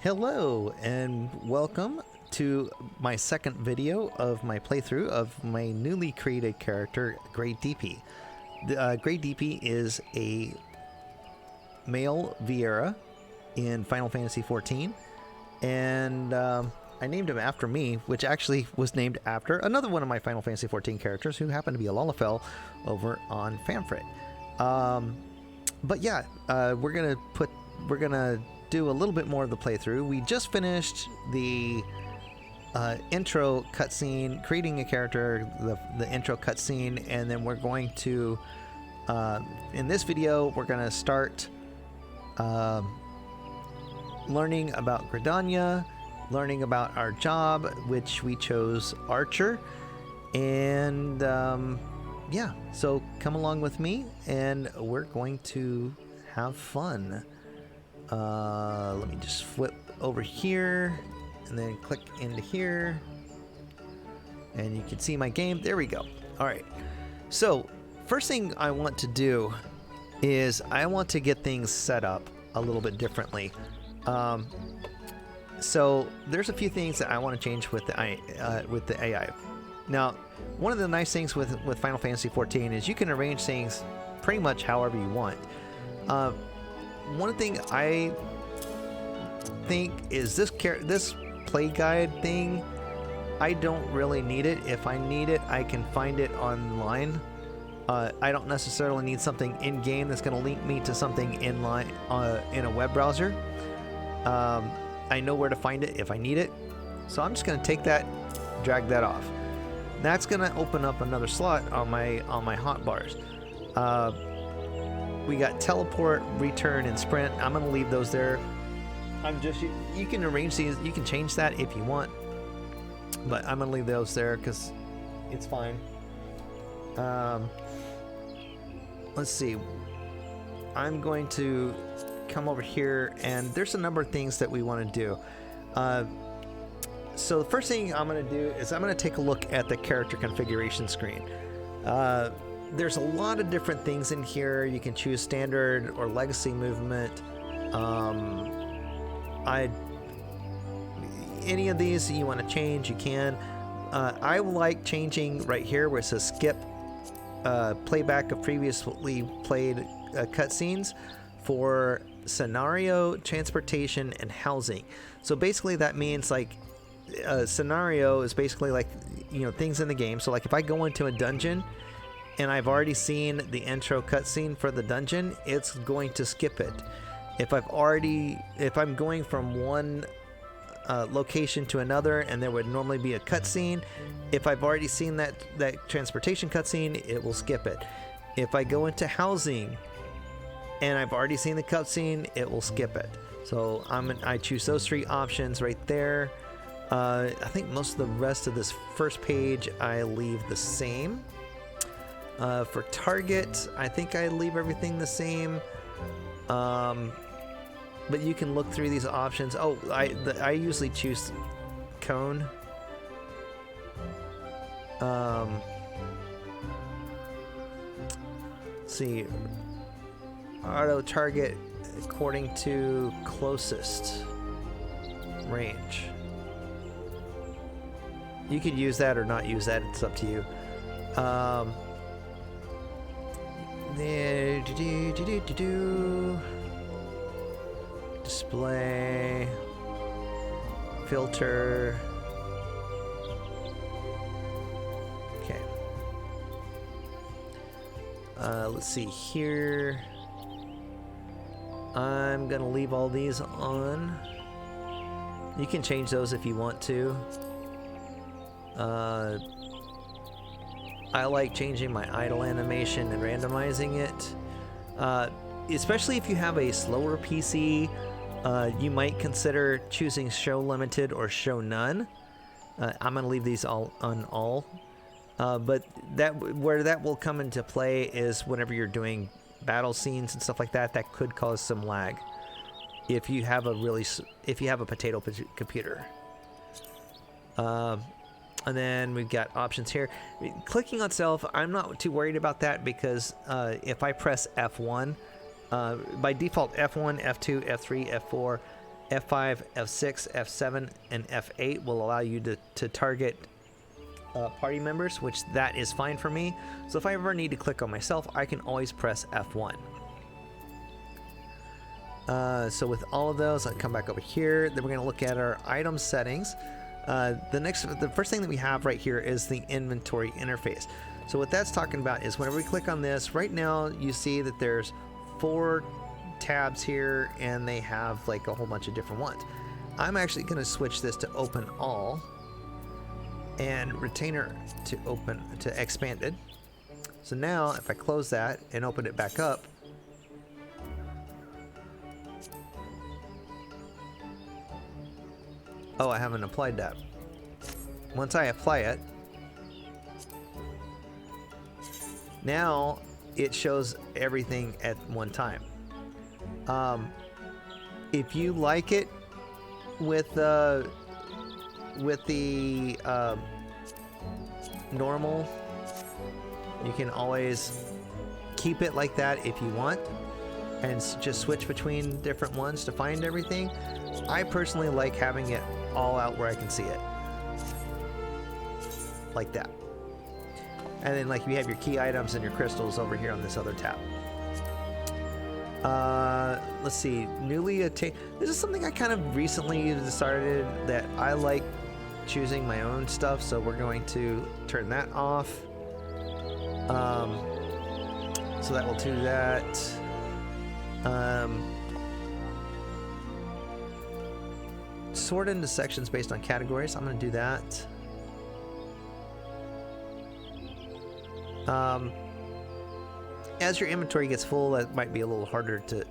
Hello and welcome to my second video of my playthrough of my newly created character, Great Deepy. Great Deepy is a male Viera in Final Fantasy XIV, and I named him after me, which actually was named after another one of my Final Fantasy XIV characters who happened to be a Lalafell over on Famfrit. But yeah, we're gonna do a little bit more of the playthrough. We just finished the intro cutscene, creating a character, the intro cutscene, and then we're going to, in this video, we're going to start learning about Gridania, learning about our job, which we chose Archer, and yeah, so come along with me, and we're going to have fun. Let me just flip over here and then click into here, and you can see my game. There we go. All right, so first thing I want to do is I want to get things set up a little bit differently. So there's a few things that I want to change with the AI. Now, one of the nice things with Final Fantasy XIV is you can arrange things pretty much however you want. One thing I think is this play guide thing. I don't really need it. If I need it, I can find it online. I don't necessarily need something in game that's going to link me to something inline in a web browser. I know where to find it if I need it, so I'm just going to take that, drag that off. That's going to open up another slot on my hotbars. We got teleport, return, and sprint. I'm going to leave those there. You can arrange these, you can change that if you want, but I'm going to leave those there because it's fine. Let's see. I'm going to come over here, and there's a number of things that we want to do. So the first thing I'm going to do is I'm going to take a look at the character configuration screen. There's a lot of different things in here. You can choose standard or legacy movement. Any of these you want to change, you can. I like changing right here where it says skip playback of previously played cutscenes for scenario, transportation, and housing. So basically that means like scenario is basically like, you know, things in the game. So like if I go into a dungeon and I've already seen the intro cutscene for the dungeon, it's going to skip it. If I'm going from one location to another and there would normally be a cutscene, if I've already seen that transportation cutscene, it will skip it. If I go into housing and I've already seen the cutscene, it will skip it. So I choose those three options right there. I think most of the rest of this first page I leave the same. For target, I think I leave everything the same. But you can look through these options. Oh, I usually choose cone. Let's see. Auto target according to closest range. You could use that or not use that. It's up to you. Display, filter. Okay. Let's see here. I'm gonna leave all these on. You can change those if you want to. I like changing my idle animation and randomizing it. Especially if you have a slower PC, you might consider choosing show limited or show none. I'm gonna leave these all on all. But where that will come into play is whenever you're doing battle scenes and stuff like that. That could cause some lag if you have a potato computer. And then we've got options here. Clicking on self, I'm not too worried about that because if I press F1, by default F1, F2, F3, F4, F5, F6, F7, and F8 will allow you to target party members, which that is fine for me. So if I ever need to click on myself, I can always press F1. So with all of those, I'll come back over here. Then we're going to look at our item settings. The first thing that we have right here is the inventory interface. So what that's talking about is whenever we click on this, right now you see that there's 4 tabs here and they have like a whole bunch of different ones. I'm actually going to switch this to open all and retainer to expanded. So now if I close that and open it back up, oh, I haven't applied that. Once I apply it, now it shows everything at one time. If you like it with the normal, you can always keep it like that if you want and just switch between different ones to find everything. I personally like having it all out where I can see it, like that. And then like you have your key items and your crystals over here on this other tab. Let's see, newly attained. This is something I kind of recently decided that I like choosing my own stuff, so we're going to turn that off. So that will do that. Sort into sections based on categories. I'm going to do that. As your inventory gets full, that might be a little harder to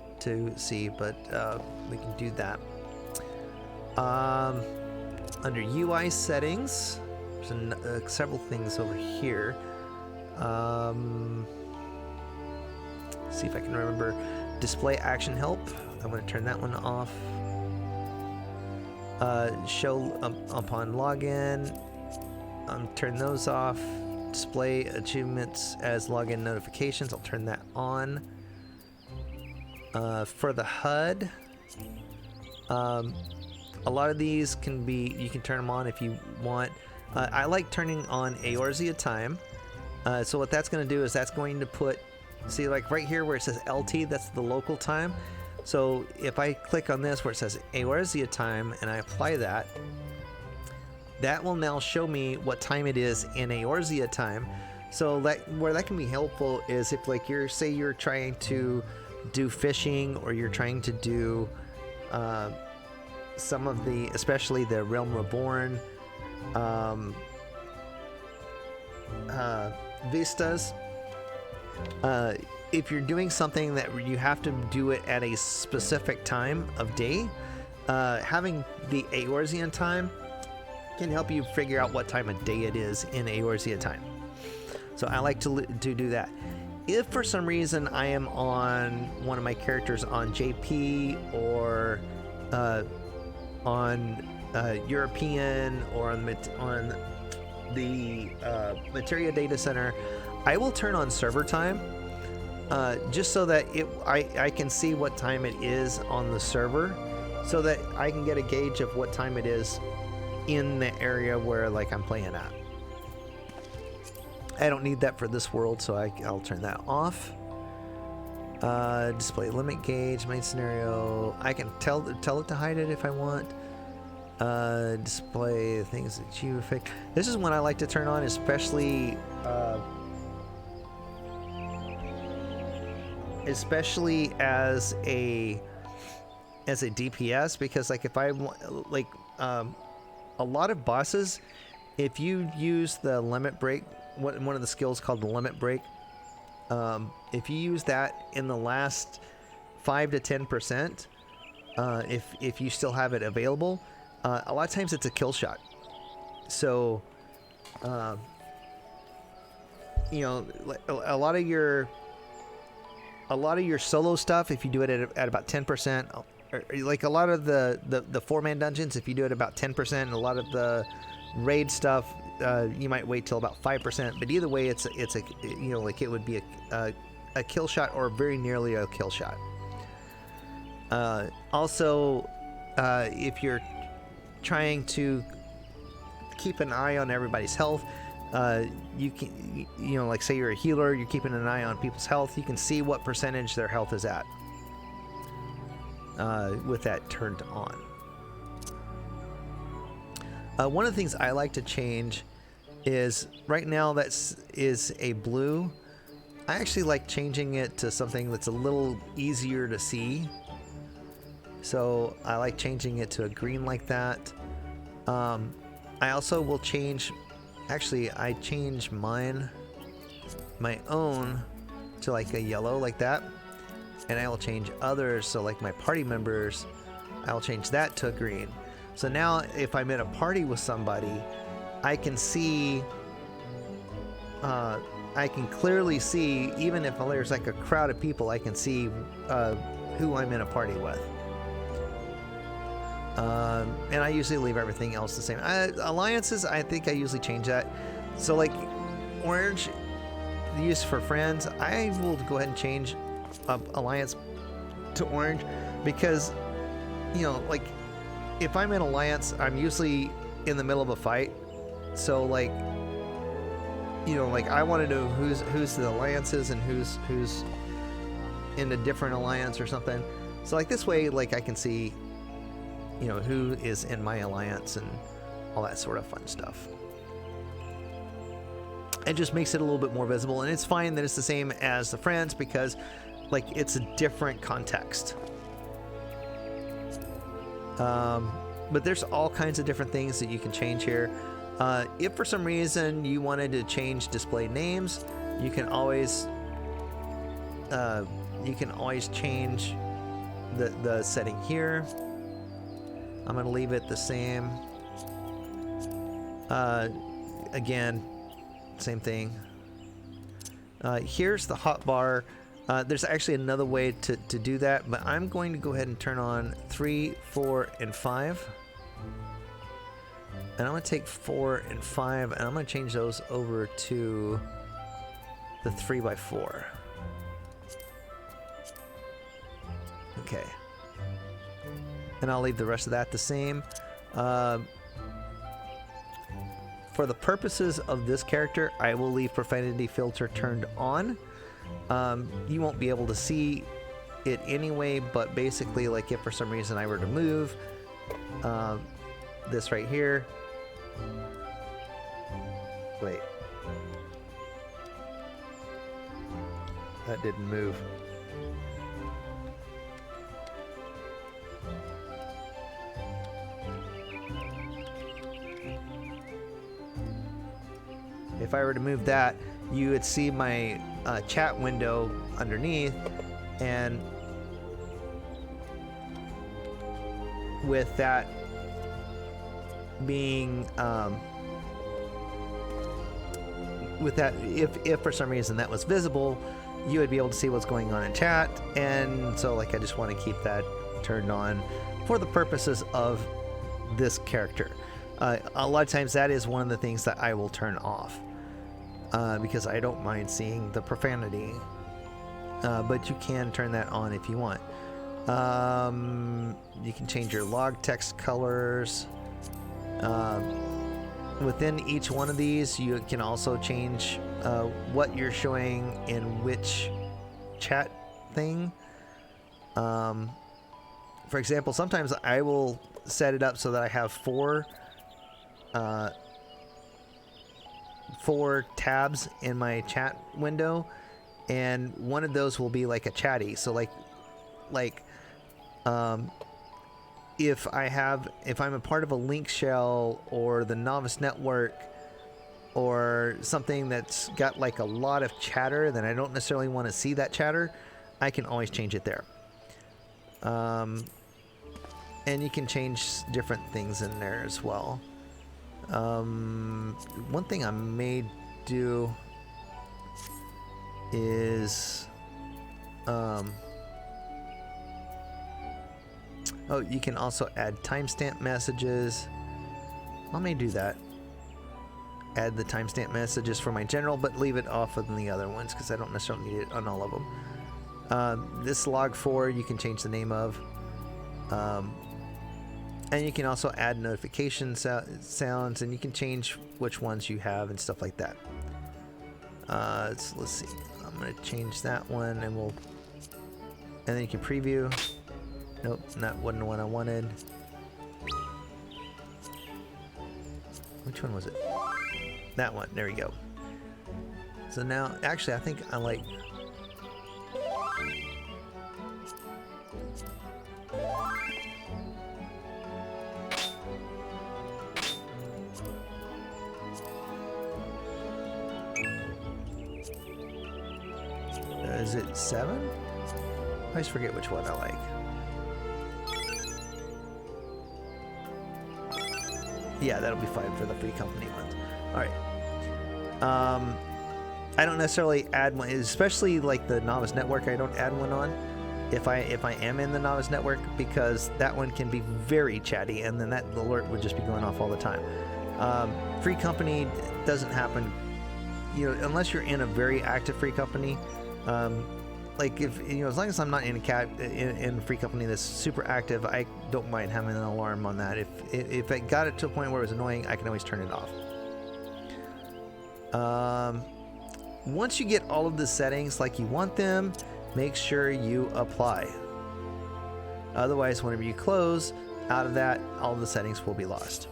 see, but we can do that. Under UI settings, there's several things over here. See if I can remember. Display action help. I'm going to turn that one off. Show upon login. Turn those off. Display achievements as login notifications. I'll turn that on. For the HUD, a lot of these can be, you can turn them on if you want. I like turning on Eorzea time. So what that's going to do is that's going to put, see like right here where it says LT, that's the local time. So if I click on this where it says Eorzea time and I apply that, that will now show me what time it is in Eorzea time. So that where that can be helpful is if like say you're trying to do fishing, or you're trying to do some of the, especially the Realm Reborn vistas. If you're doing something that you have to do it at a specific time of day, having the Eorzean time can help you figure out what time of day it is in Eorzea time. So I like to do that. If for some reason I am on one of my characters on JP or on European or on the Materia data center, I will turn on server time just so that I can see what time it is on the server, so that I can get a gauge of what time it is in the area where like I'm playing at. I don't need that for this world, so I'll turn that off. Display limit gauge, main scenario. I can tell it to hide it if I want. Display things that you affect. This is one I like to turn on, especially as a DPS, because like if I want like a lot of bosses, if you use the limit break, one of the skills called the limit break, if you use that in the last 5 to 10%, if you still have it available, a lot of times it's a kill shot. So you know, a lot of your solo stuff, if you do it at about 10%, like a lot of the 4-man dungeons, if you do it about 10%, and a lot of the raid stuff, you might wait till about 5%. But either way, it's a you know, like it would be a kill shot or very nearly a kill shot. Also, if you're trying to keep an eye on everybody's health, you can, you know, like say you're a healer, you're keeping an eye on people's health, you can see what percentage their health is at with that turned on. One of the things I like to change is right now is a blue. I actually like changing it to something that's a little easier to see. So I like changing it to a green like that. I also will change, actually I change my own to like a yellow like that. And I will change others, so like my party members, I'll change that to a green. So now if I'm in a party with somebody, I can see, I can clearly see, even if there's like a crowd of people, I can see who I'm in a party with. And I usually leave everything else the same. Alliances, I think I usually change that. So like orange, used for friends, I will go ahead and change alliance to orange, because, you know, like if I'm in alliance, I'm usually in the middle of a fight. So like, you know, like I want to know who's the alliances and who's in a different alliance or something. So like this way, like I can see, you know, who is in my alliance and all that sort of fun stuff. It just makes it a little bit more visible, and it's fine that it's the same as the friends because like it's a different context. But there's all kinds of different things that you can change here. If for some reason you wanted to change display names, you can always change the setting here. I'm going to leave it the same. Again, same thing. Here's the hotbar. There's actually another way to do that, but I'm going to go ahead and turn on 3, 4, and 5. And I'm going to take 4 and 5, and I'm going to change those over to the 3x4. Okay. And I'll leave the rest of that the same. For the purposes of this character, I will leave profanity filter turned on. You won't be able to see it anyway, but basically, like if for some reason I were to move this right here. Wait. That didn't move. If I were to move that, you would see my chat window underneath, and with that being with that, if for some reason that was visible, you would be able to see what's going on in chat. And so like I just want to keep that turned on for the purposes of this character. A lot of times that is one of the things that I will turn off, because I don't mind seeing the profanity, but you can turn that on if you want. You can change your log text colors. Within each one of these, you can also change what you're showing in which chat thing. For example, sometimes I will set it up so that I have four tabs in my chat window, and one of those will be like a chatty. So if I'm a part of a link shell or the novice network or something that's got like a lot of chatter, then I don't necessarily want to see that chatter, I can always change it there. And you can change different things in there as well. One thing I may do is oh, you can also add timestamp messages. I may do that. Add the timestamp messages for my general, but leave it off of the other ones because I don't necessarily need it on all of them. This log 4 you can change the name of. And you can also add notification sounds, and you can change which ones you have and stuff like that. So let's see. I'm gonna change that one, and then you can preview. Nope, that wasn't the one I wanted. Which one was it? That one. There we go. So now, actually, I think I like. Is it 7? I always forget which one I like. Yeah, that'll be fine for the free company ones. All right. I don't necessarily add one, especially like the Novice Network. I don't add one on if I am in the Novice Network, because that one can be very chatty, and then that alert would just be going off all the time. Free company doesn't happen, you know, unless you're in a very active free company. Like if you know, as long as I'm not in a free company that's super active, I don't mind having an alarm on that. If it got it to a point where it was annoying, I can always turn it off. Once you get all of the settings like you want them, make sure you apply. Otherwise, whenever you close out of that, all of the settings will be lost.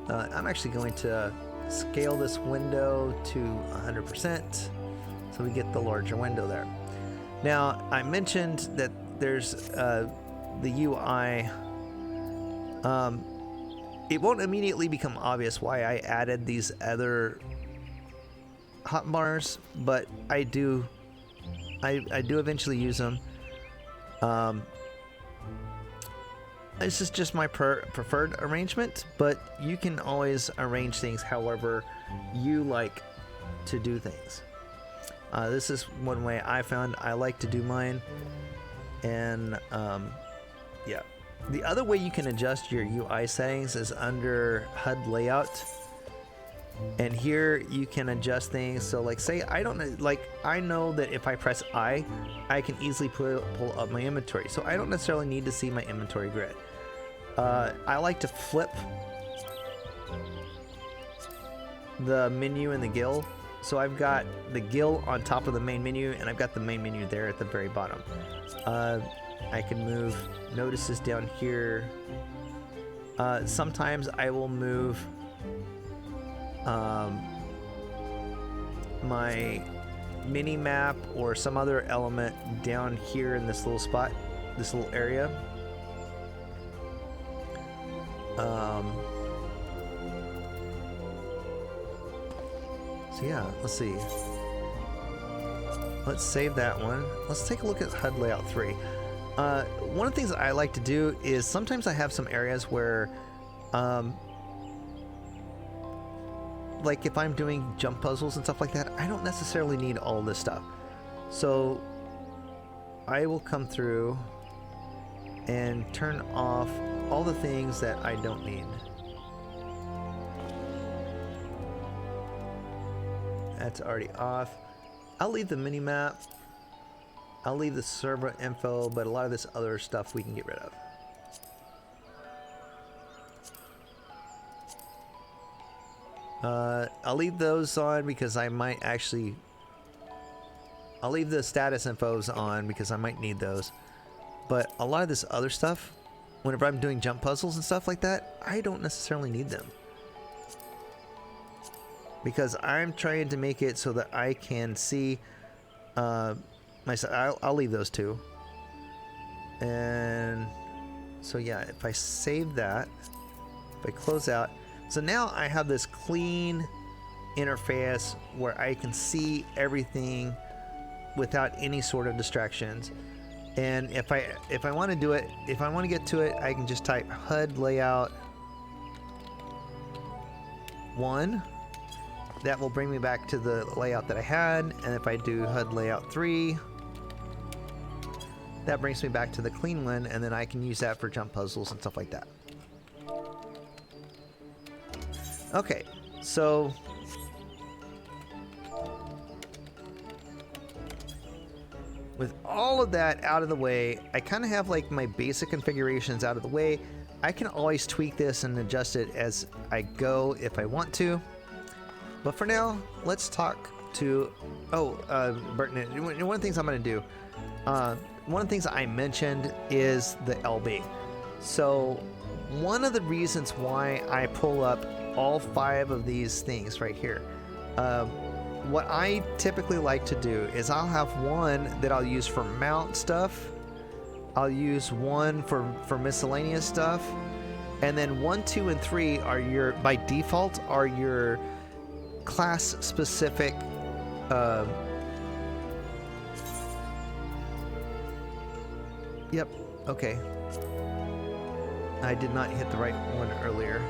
I'm actually going to scale this window to 100%, so we get the larger window there. Now, I mentioned that there's the UI. It won't immediately become obvious why I added these other hotbars, but I do eventually use them. This is just my preferred arrangement, but you can always arrange things however you like to do things. This is one way I found I like to do mine. And yeah, the other way you can adjust your UI settings is under HUD layout. And here you can adjust things. So like, say I don't know, like I know that if I press I can easily pull up my inventory. So I don't necessarily need to see my inventory grid. I like to flip the menu in the guild. So I've got the guild on top of the main menu, and I've got the main menu there at the very bottom. I can move notices down here. Sometimes I will move my mini map or some other element down here in this little spot, this little area. So yeah, let's see. Let's save that one. Let's take a look at HUD layout 3. One of the things that I like to do is sometimes I have some areas where like if I'm doing jump puzzles and stuff like that, I don't necessarily need all this stuff. So I will come through and turn off all the things that I don't need. That's already off. I'll leave the mini map. I'll leave the server info, but a lot of this other stuff we can get rid of. I'll leave those on because I might actually... I'll leave the status infos on because I might need those. But a lot of this other stuff, whenever I'm doing jump puzzles and stuff like that, I don't necessarily need them. Because I'm trying to make it so that I can see myself. I'll leave those two. And so yeah, if I save that, if I close out, so now I have this clean interface where I can see everything without any sort of distractions. And if I want to do it, if I want to get to it, I can just type HUD layout 1. That will bring me back to the layout that I had. And if I do HUD layout 3, that brings me back to the clean one, and then I can use that for jump puzzles and stuff like that. Okay, so with all of that out of the way, I kind of have like my basic configurations out of the way. I can always tweak this and adjust it as I go if I want to. But for now, let's talk to... Burton, one of the things I'm going to do, one of the things I mentioned is the LB. So one of the reasons why I pull up all 5 of these things right here, what I typically like to do is I'll have one that I'll use for mount stuff. I'll use one for miscellaneous stuff, and then 1, 2, and 3 are your, by default, are your class specific yep, okay. I did not hit the right one earlier.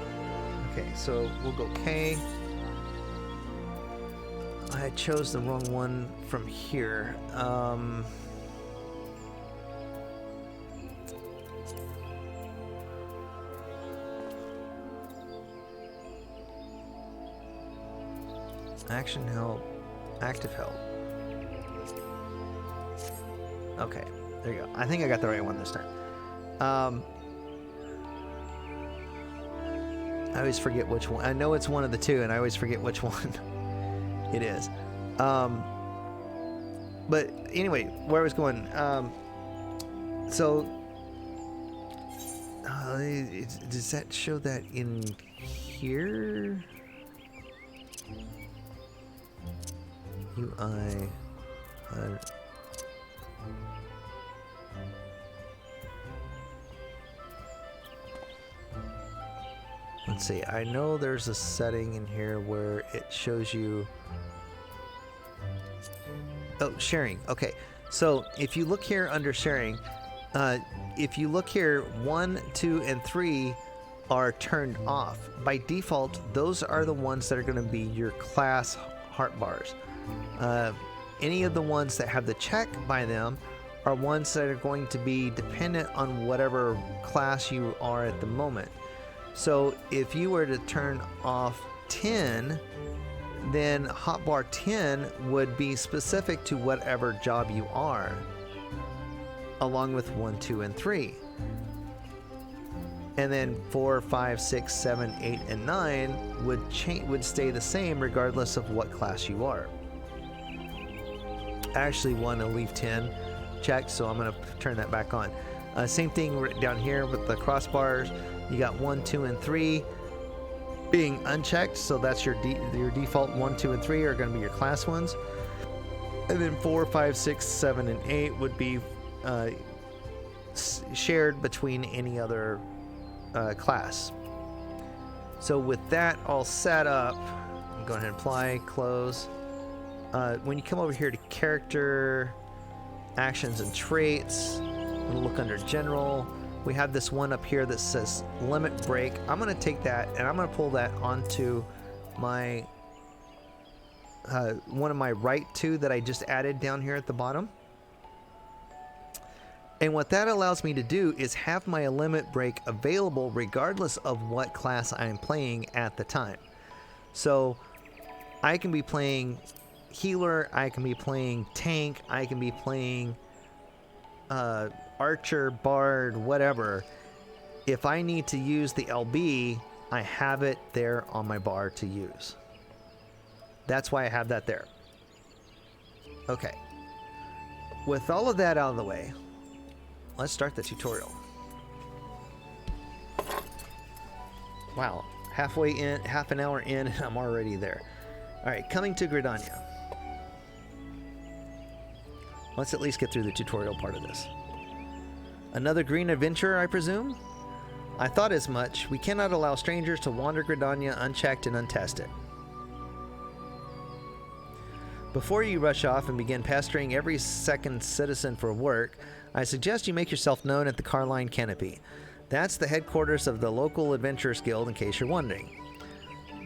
Okay, so we'll go K. I chose the wrong one from here. Action help, active help. Okay, there you go. I think I got the right one this time. I always forget which one. I know it's one of the 2, and I always forget which one it is. But anyway, where I was going. Does that show that in here? UI. Let's see. I know there's a setting in here where it shows you. Oh, sharing. Okay. So if you look here under sharing, if you look here, 1, 2, and 3 are turned off. By default, those are the ones that are going to be your class heart bars. Any of the ones that have the check by them are ones that are going to be dependent on whatever class you are at the moment. So if you were to turn off 10, then hotbar 10 would be specific to whatever job you are, along with 1, 2, and 3. And then 4, 5, 6, 7, 8, and 9 would stay the same regardless of what class you are. I actually want to leave 10 checked, so I'm going to turn that back on. Same thing down here with the crossbars. You got 1, 2, and 3 being unchecked, so that's your default. 1, 2, and 3 are going to be your class ones. And then 4, 5, 6, 7, and 8 would be shared between any other class. So with that all set up, I'm going to apply, close. When you come over here to character, actions and traits, and look under general, we have this one up here that says limit break. I'm going to take that and I'm going to pull that onto my one of my right 2 that I just added down here at the bottom. And what that allows me to do is have my limit break available regardless of what class I'm playing at the time. So I can be playing healer, I can be playing tank, I can be playing archer, bard, whatever. If I need to use the LB, I have it there on my bar to use. That's why I have that there. Okay. With all of that out of the way, let's start the tutorial. Wow, halfway in, half an hour in, and I'm already there. All right, coming to Gridania. Let's at least get through the tutorial part of this. Another green adventure, I presume? I thought as much. We cannot allow strangers to wander Gridania unchecked and untested. Before you rush off and begin pestering every second citizen for work, I suggest you make yourself known at the Carline Canopy. That's the headquarters of the local Adventurers Guild, in case you're wondering.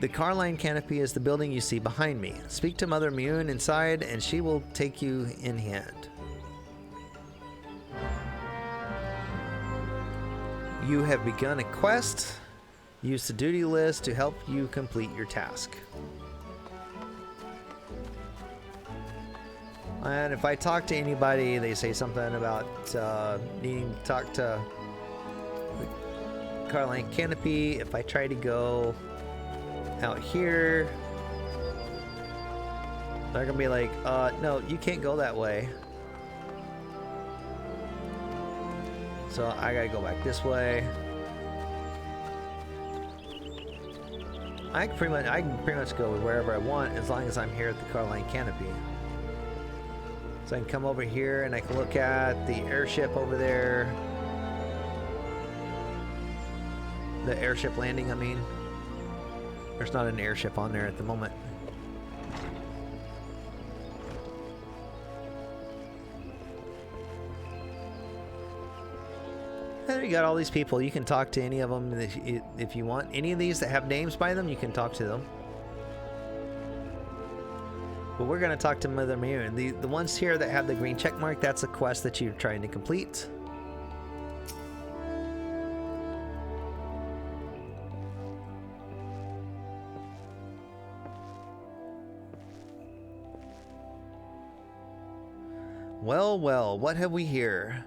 The Carline Canopy is the building you see behind me. Speak to Mother Mune inside and she will take you in hand. You have begun a quest. Use the duty list to help you complete your task. And if I talk to anybody, they say something about needing to talk to the Carline Canopy. If I try to go out here, they're gonna be like, no, you can't go that way. So I gotta go back this way. I can pretty much go wherever I want as long as I'm here at the Carline Canopy. So I can come over here and I can look at the airship over there. The airship landing, I mean. There's not an airship on there at the moment. And you got all these people. You can talk to any of them if you want. Any of these that have names by them, you can talk to them. But we're going to talk to Mother Moon. The ones here that have the green check mark, that's a quest that you're trying to complete. Well, well, what have we here?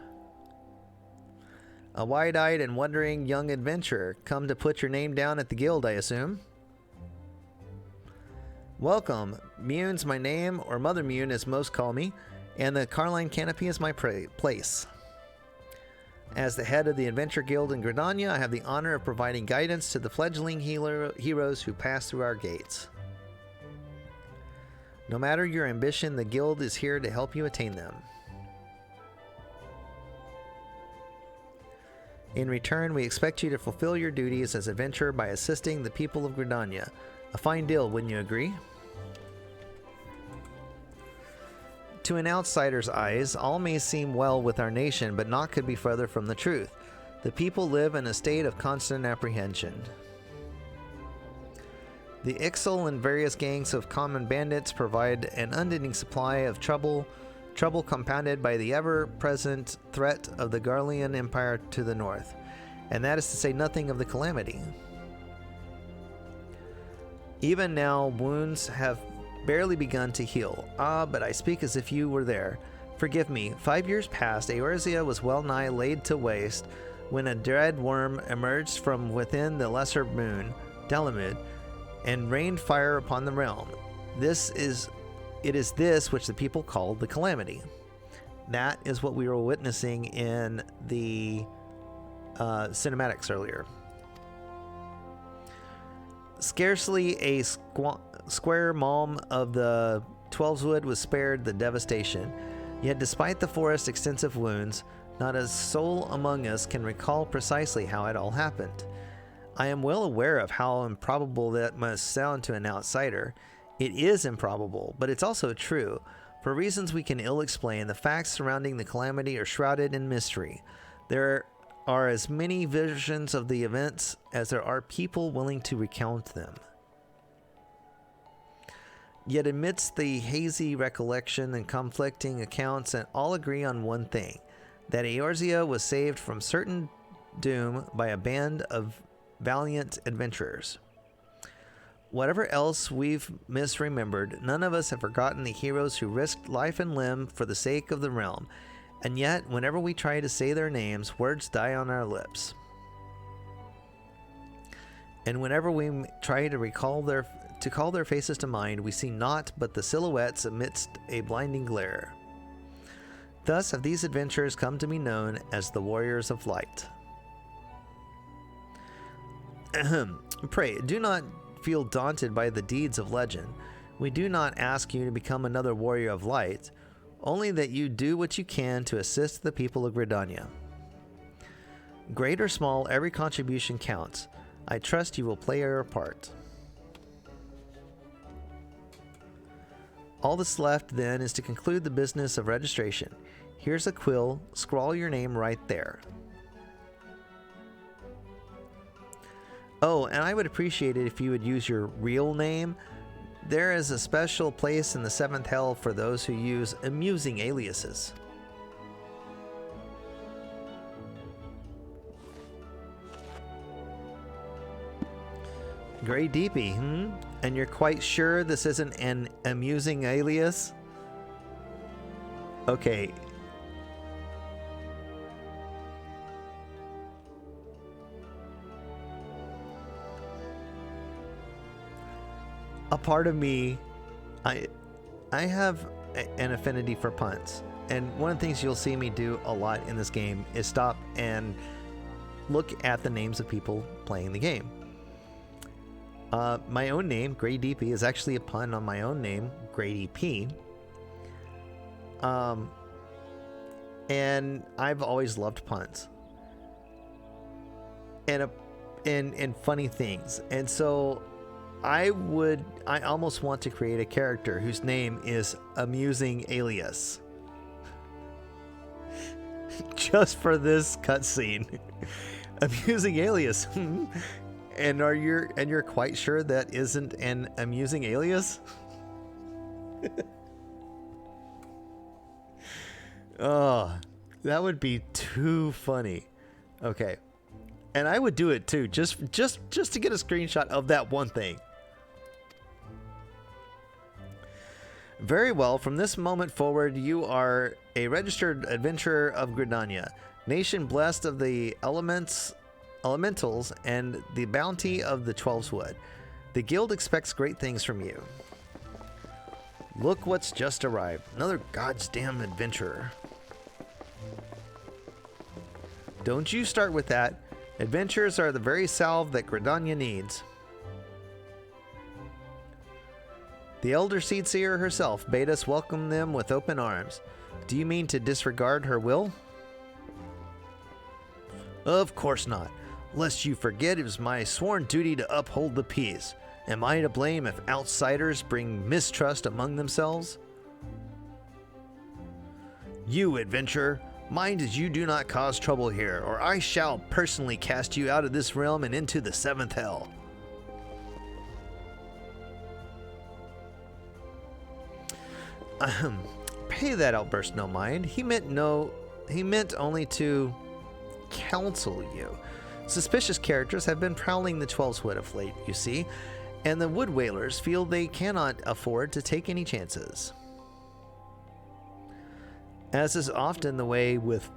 A wide-eyed and wondering young adventurer. Come to put your name down at the guild, I assume. Welcome. Mune's my name, or Mother Mune as most call me, and the Carline Canopy is my place. As the head of the Adventure Guild in Gridania, I have the honor of providing guidance to the fledgling heroes who pass through our gates. No matter your ambition, the guild is here to help you attain them. In return, we expect you to fulfill your duties as adventurer by assisting the people of Gridania. A fine deal, wouldn't you agree? To an outsider's eyes, all may seem well with our nation, but naught could be further from the truth. The people live in a state of constant apprehension. The Ixal and various gangs of common bandits provide an unending supply of trouble compounded by the ever-present threat of the Garlean Empire to the north, and that is to say nothing of the calamity. Even now, wounds have barely begun to heal. Ah, but I speak as if you were there. Forgive me. 5 years past, Eorzea was well nigh laid to waste when a dread worm emerged from within the lesser moon, Dalamud, and rained fire upon the realm. It is this which the people call the calamity. That is what we were witnessing in the cinematics earlier. Scarcely a square malm of the Twelveswood was spared the devastation. Yet despite the forest's extensive wounds, not a soul among us can recall precisely how it all happened. I am well aware of how improbable that must sound to an outsider. It is improbable, but it's also true. For reasons we can ill explain, the facts surrounding the calamity are shrouded in mystery. There are as many versions of the events as there are people willing to recount them. Yet amidst the hazy recollection and conflicting accounts, and all agree on one thing, that Eorzea was saved from certain doom by a band of valiant adventurers. Whatever else we've misremembered, none of us have forgotten the heroes who risked life and limb for the sake of the realm, and yet whenever we try to say their names, words die on our lips. And whenever we try to call their faces to mind, we see naught but the silhouettes amidst a blinding glare. Thus have these adventurers come to be known as the Warriors of Light. Pray, do not feel daunted by the deeds of legend. We do not ask you to become another Warrior of Light, only that you do what you can to assist the people of Gridania. Great or small, every contribution counts. I trust you will play your part. All that's left then is to conclude the business of registration. Here's a quill, scrawl your name right there. Oh, and I would appreciate it if you would use your real name. There is a special place in the 7th Hell for those who use amusing aliases. Grey Deepy, And you're quite sure this isn't an amusing alias? Okay. a part of me, I have an affinity for puns. And one of the things you'll see me do a lot in this game is stop and look at the names of people playing the game. My own name, Grey Deepy, is actually a pun on my own name, Grady P. And I've always loved puns and funny things. And so I almost want to create a character whose name is Amusing Alias. Just for this cutscene. Amusing Alias. And you're quite sure that isn't an amusing alias? Oh, that would be too funny. Okay. And I would do it too, just to get a screenshot of that one thing. Very well, from this moment forward, you are a registered adventurer of Gridania, nation blessed of the elementals and the bounty of the Twelveswood. The guild expects great things from you. Look what's just arrived. Another goddamn adventurer. Don't you start with that. Adventurers are the very salve that Gridania needs. The Elder Seedseer herself bade us welcome them with open arms. Do you mean to disregard her will? Of course not. Lest you forget, it was my sworn duty to uphold the peace. Am I to blame if outsiders bring mistrust among themselves? You, adventurer, mind as you do not cause trouble here, or I shall personally cast you out of this realm and into the seventh hell. Pay that outburst no mind. He meant only to counsel you. Suspicious characters have been prowling the Twelveswood of late, you see, and the Wood Whalers feel they cannot afford to take any chances. As is often the way with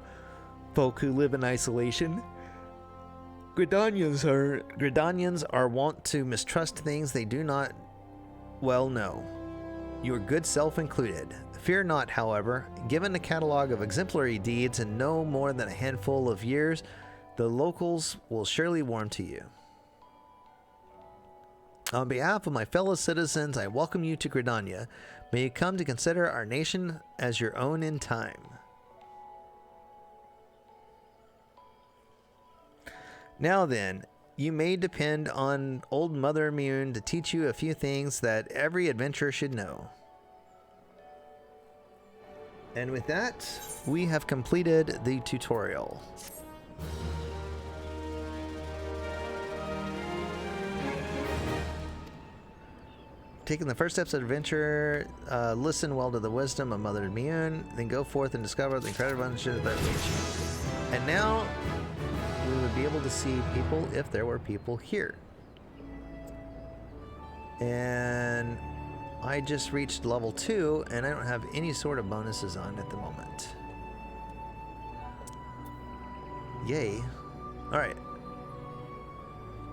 folk who live in isolation, Gridanians are wont to mistrust things they do not well know, your good self included. Fear not, however, given a catalog of exemplary deeds in no more than a handful of years, the locals will surely warm to you. On behalf of my fellow citizens, I welcome you to Gridania. May you come to consider our nation as your own in time. Now then, you may depend on old Mother Immune to teach you a few things that every adventurer should know. And with that, we have completed the tutorial. Taking the first steps of adventure, listen well to the wisdom of Mother Immune, then go forth and discover the incredible adventures that reach. And now we would be able to see people if there were people here. And I just reached level 2 and I don't have any sort of bonuses on at the moment. Yay. Alright.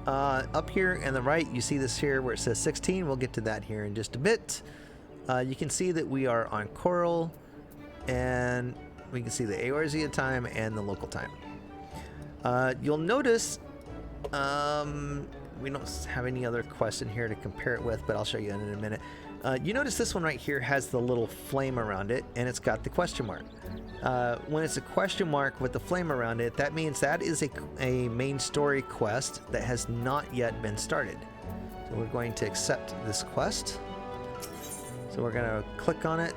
Up here on the right, you see this here where it says 16. We'll get to that here in just a bit. You can see that we are on Coral, and we can see the Eorzea time and the local time. You'll notice we don't have any other quest in here to compare it with, but I'll show you in a minute. You notice this one right here has the little flame around it, and it's got the question mark. When it's a question mark with the flame around it, that means that is a main story quest that has not yet been started. So we're going to accept this quest. So we're going to click on it.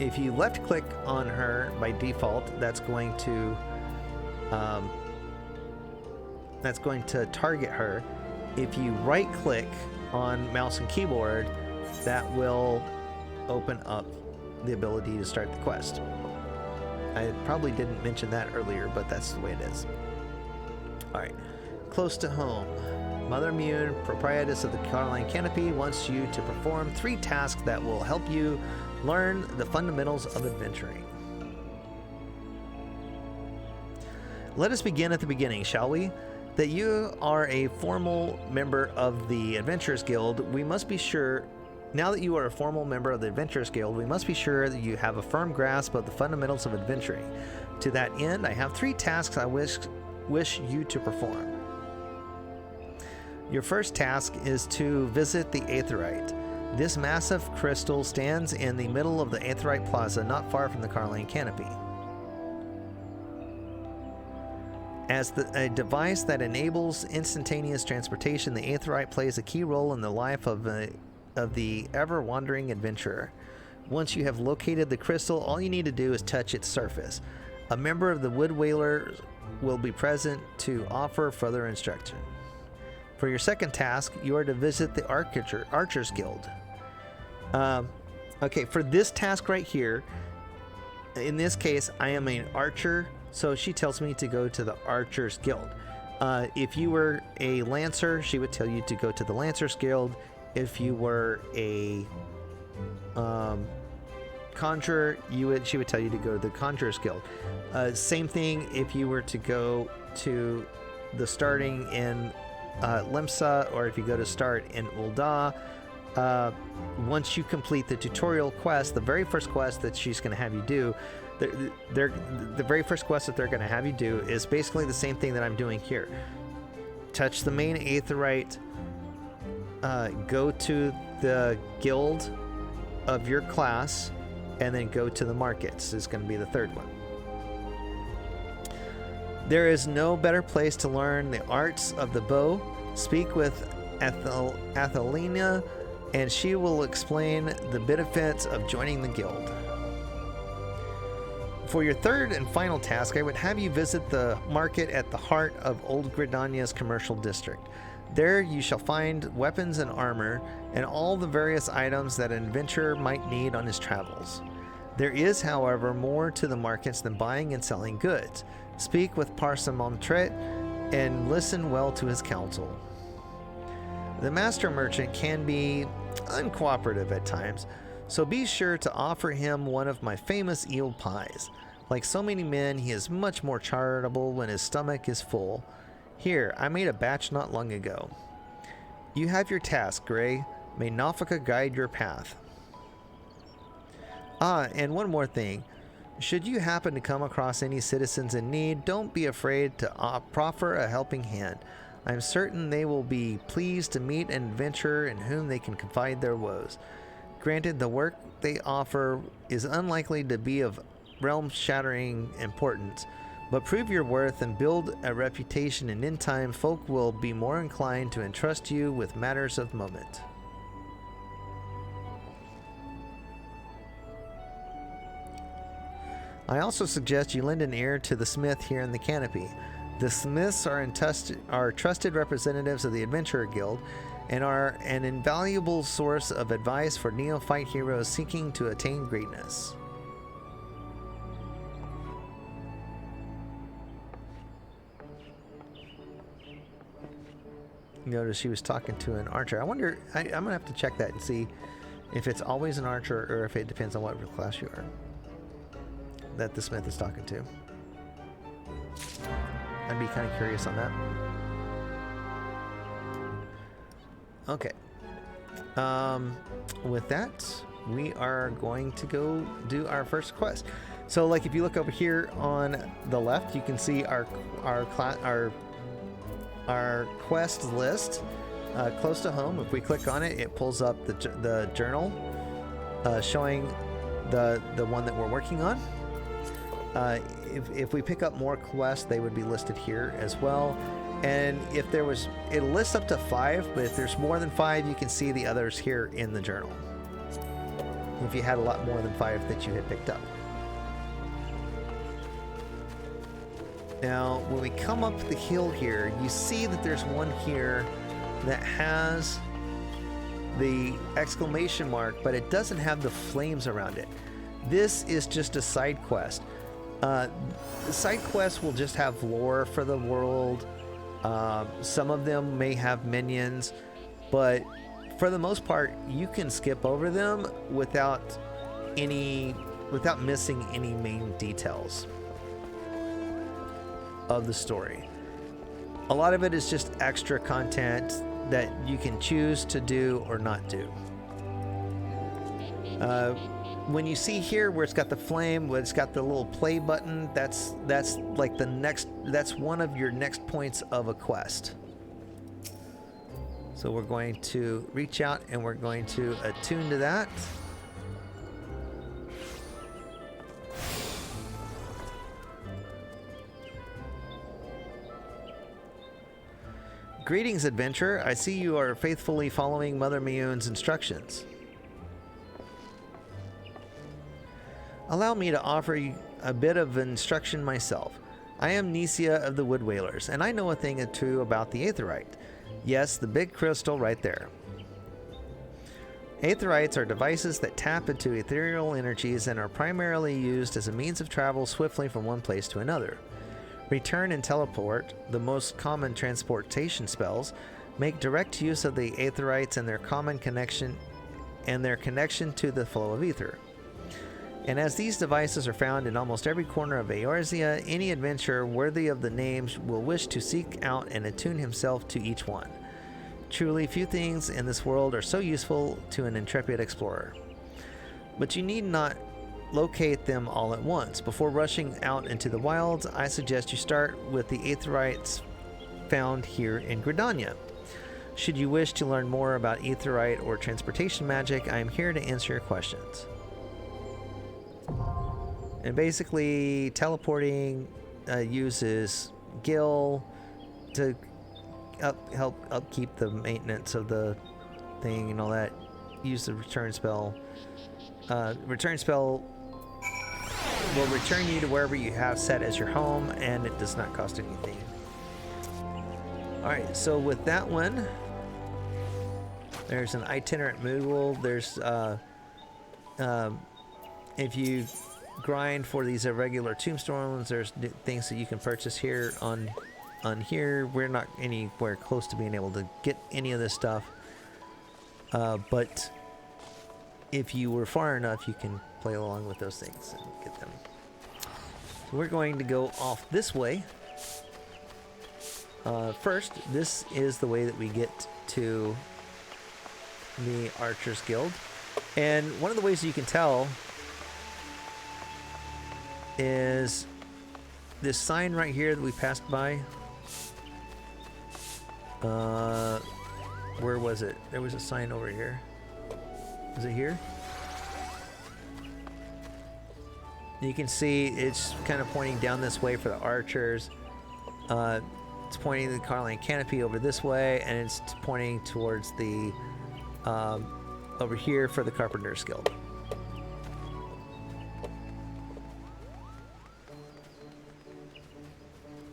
If you left click on her by default, that's going to target her. If you right click on mouse and keyboard, that will open up the ability to start the quest. I probably didn't mention that earlier, but that's the way it is. Alright, close to home. Mother Immune, proprietress of the Caroline Canopy, wants you to perform 3 tasks that will help you learn the fundamentals of adventuring. Let us begin at the beginning, shall we? that you are a formal member of the Adventurers Guild, we must be sure. Now that you are a formal member of the Adventurers Guild, we must be sure that you have a firm grasp of the fundamentals of adventuring. To that end, I have 3 tasks I wish you to perform. Your first task is to visit the Aetheryte. This massive crystal stands in the middle of the Aetheryte Plaza, not far from the Carline Canopy. As a device that enables instantaneous transportation, the Aetheryte plays a key role in the life of the ever-wandering adventurer. Once you have located the crystal, all you need to do is touch its surface. A member of the Wood Whalers will be present to offer further instruction. For your second task, you are to visit the Archers Guild. Okay, for this task right here, in this case, I am an archer, so she tells me to go to the Archers Guild. If you were a Lancer, she would tell you to go to the Lancers Guild. If you were a Conjurer, she would tell you to go to the Conjurers Guild. Same thing if you were to go to the starting in Limsa, or if you go to start in Ul'dah. Once you complete the tutorial quest, the very first quest that she's going to have you do, the very first quest that they're going to have you do is basically the same thing that I'm doing here. Touch the main Aetheryte, go to the guild of your class, and then go to the markets is going to be the third one. There is no better place to learn the arts of the bow. Speak with Athelina, and she will explain the benefits of joining the guild. For your third and final task, I would have you visit the market at the heart of Old Gridania's commercial district. There you shall find weapons and armor, and all the various items that an adventurer might need on his travels. There is, however, more to the markets than buying and selling goods. Speak with Parson Montret and listen well to his counsel. The master merchant can be uncooperative at times, so be sure to offer him one of my famous eel pies. Like so many men, he is much more charitable when his stomach is full. Here, I made a batch not long ago. You have your task, Gray. May Nafika guide your path. And one more thing. Should you happen to come across any citizens in need, don't be afraid to proffer a helping hand. I am certain they will be pleased to meet an adventurer in whom they can confide their woes. Granted, the work they offer is unlikely to be of realm-shattering importance, but prove your worth and build a reputation, and in time folk will be more inclined to entrust you with matters of moment. I also suggest you lend an ear to the smith here in the Canopy. The smiths are trusted representatives of the Adventurer Guild and are an invaluable source of advice for neophyte heroes seeking to attain greatness. Notice she was talking to an archer. I wonder, I'm going to have to check that and see if it's always an archer or if it depends on what class you are that the smith is talking to. I'd be kind of curious on that. Okay. With that, we are going to go do our first quest. So, like, if you look over here on the left, you can see our quest list close to home. If we click on it, it pulls up the journal showing the one that we're working on. If we pick up more quests, they would be listed here as well. And if there was, it lists up to 5, but if there's more than 5, you can see the others here in the journal. If you had a lot more than 5 that you had picked up. Now, when we come up the hill here, you see that there's one here that has the exclamation mark, but it doesn't have the flames around it. This is just a side quest. The side quests will just have lore for the world. Some of them may have minions, but for the most part, you can skip over them without missing any main details of the story. A lot of it is just extra content that you can choose to do or not do. When you see here where it's got the flame, where it's got the little play button, that's like the next, that's one of your next points of a quest. So we're going to reach out and we're going to attune to that. Greetings, adventurer. I see you are faithfully following Mother Miyun's instructions. Allow me to offer you a bit of instruction myself. I am Nesia of the Wood Whalers, and I know a thing or two about the Aetheryte. Yes, the big crystal right there. Aetherites are devices that tap into ethereal energies and are primarily used as a means of travel swiftly from one place to another. Return and teleport, the most common transportation spells, make direct use of the Aetherites and their common connection to the flow of ether. And as these devices are found in almost every corner of Eorzea, any adventurer worthy of the names will wish to seek out and attune himself to each one. Truly, few things in this world are so useful to an intrepid explorer. But you need not locate them all at once. Before rushing out into the wilds, I suggest you start with the Aetherites found here in Gridania. Should you wish to learn more about Aetherite or transportation magic, I am here to answer your questions. And basically, teleporting uses Gil to help upkeep the maintenance of the thing and all that. Use the return spell. Return spell will return you to wherever you have set as your home, and it does not cost anything. Alright, so with that one, there's an itinerant module. There's if you grind for these irregular tombstones, there's things that you can purchase here on here. We're not anywhere close to being able to get any of this stuff, but if you were far enough, you can play along with those things and get them. So we're going to go off this way. First, this is the way that we get to the Archers Guild. And one of the ways you can tell is this sign right here that we passed by. Where was it? There was a sign over here. Is it here? You can see it's kind of pointing down this way for the archers. It's pointing the Carline Canopy over this way, and it's pointing towards the over here for the Carpenter's Guild.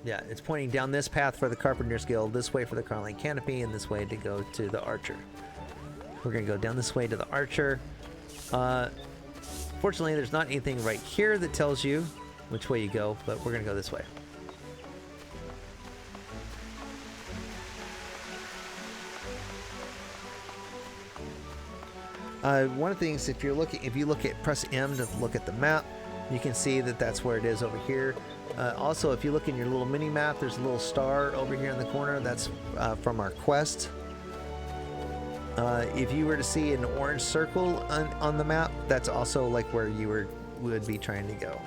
Yeah, it's pointing down this path for the Carpenter's Guild, this way for the Carline Canopy, and this way to go to the Archer. We're going to go down this way to the Archer. Fortunately, there's not anything right here that tells you which way you go, but we're going to go this way. One of the things, if you look at press M to look at the map, you can see that that's where it is over here. Also, if you look in your little mini map, there's a little star over here in the corner. That's from our quest. If you were to see an orange circle on the map, that's also like where you would be trying to go.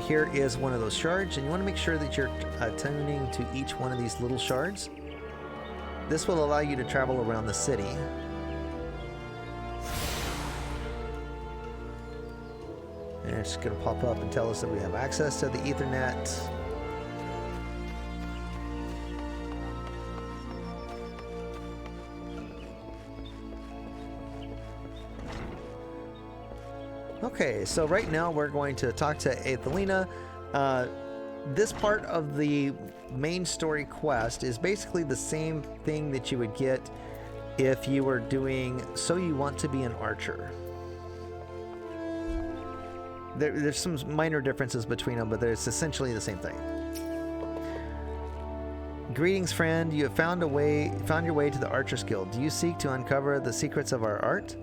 Here is one of those shards, and you want to make sure that you're attuning to each one of these little shards. This will allow you to travel around the city. And it's going to pop up and tell us that we have access to the Ethernet. Okay, so right now we're going to talk to Aethelina. This part of the main story quest is basically the same thing that you would get if you were doing So You Want to Be an Archer. There's some minor differences between them, but it's essentially the same thing. Greetings, friend. You have found your way to the Archers Guild. Do you seek to uncover the secrets of our art?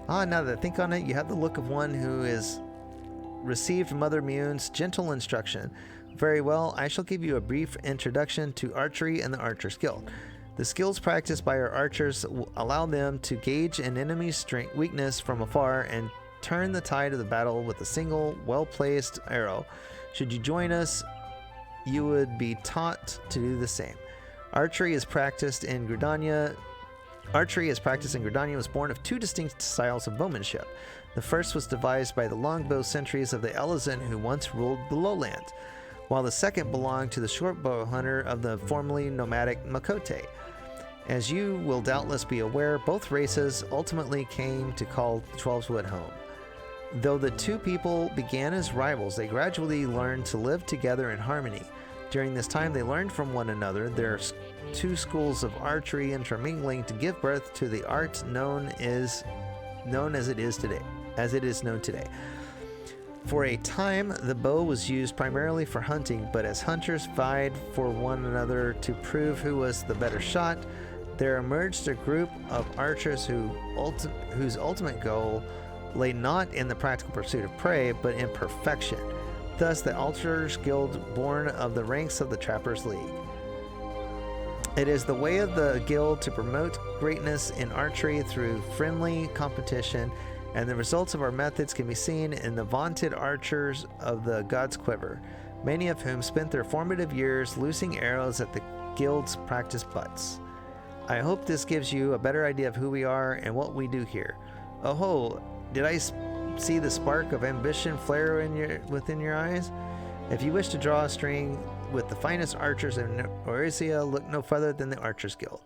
Now that I think on it, you have the look of one who has received Mother Miyun's gentle instruction. Very well, I shall give you a brief introduction to archery and the Archer's Guild. The skills practiced by our archers allow them to gauge an enemy's strength, weakness from afar and turn the tide of the battle with a single, well-placed arrow. Should you join us, you would be taught to do the same. Archery is practiced in Gridania. Was born of two distinct styles of bowmanship. The first was devised by the longbow sentries of the Elezen who once ruled the lowlands, while the second belonged to the shortbow hunter of the formerly nomadic Makote. As you will doubtless be aware, both races ultimately came to call the Twelveswood home. Though the two people began as rivals, they gradually learned to live together in harmony. During this time, they learned from one another their two schools of archery intermingling to give birth to the art known as it is known today. For a time, the bow was used primarily for hunting, but as hunters vied for one another to prove who was the better shot, there emerged a group of archers whose ultimate goal lay not in the practical pursuit of prey, but in perfection. Thus, the Archers Guild, born of the ranks of the Trappers League. It is the way of the guild to promote greatness in archery through friendly competition, and the results of our methods can be seen in the vaunted archers of the God's Quiver, many of whom spent their formative years loosing arrows at the guild's practice butts. I hope this gives you a better idea of who we are and what we do here. Oh, did I see the spark of ambition flare within your eyes? If you wish to draw a string with the finest archers in Eorzea, look no further than the Archers Guild.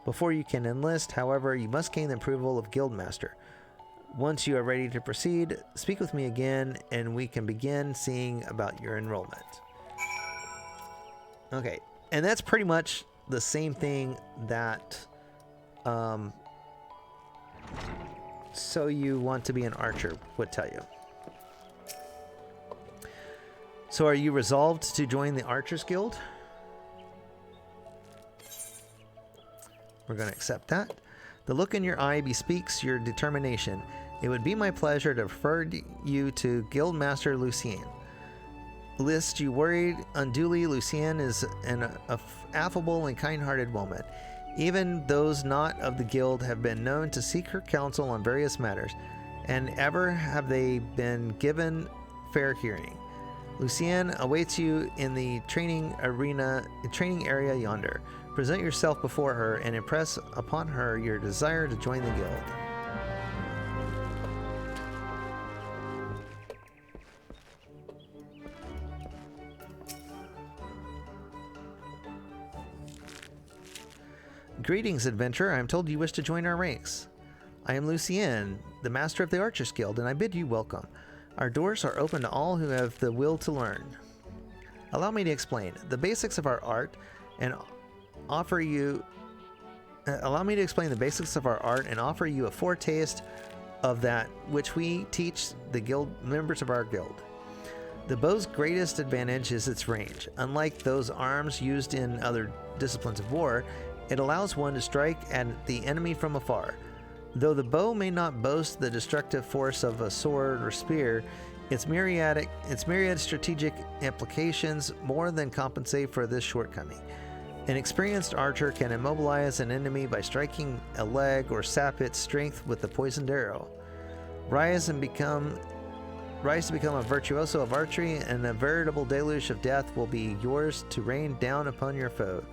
Before you can enlist, however, you must gain the approval of Guildmaster. Once you are ready to proceed, speak with me again, and we can begin seeing about your enrollment. Okay, and that's pretty much the same thing that So You Want to Be an Archer would tell you. So are you resolved to join the Archers Guild? We're going to accept that. The look in your eye bespeaks your determination. It would be my pleasure to refer you to Guildmaster Lucien. Lest you worried unduly, Lucien is an affable and kind-hearted woman. Even those not of the guild have been known to seek her counsel on various matters, and ever have they been given fair hearing. Lucien awaits you in the training area yonder. Present yourself before her and impress upon her your desire to join the guild. Greetings, adventurer. I am told you wish to join our ranks. I am Lucien, the master of the Archers Guild, and I bid you welcome. Our doors are open to all who have the will to learn. Allow me to explain the basics of our art and offer you a foretaste of that which we teach the guild members of our guild. The bow's greatest advantage is its range. Unlike those arms used in other disciplines of war, it allows one to strike at the enemy from afar. Though the bow may not boast the destructive force of a sword or spear, its myriad strategic implications more than compensate for this shortcoming. An experienced archer can immobilize an enemy by striking a leg or sap its strength with a poisoned arrow. Rise to become a virtuoso of archery, and a veritable deluge of death will be yours to rain down upon your foe.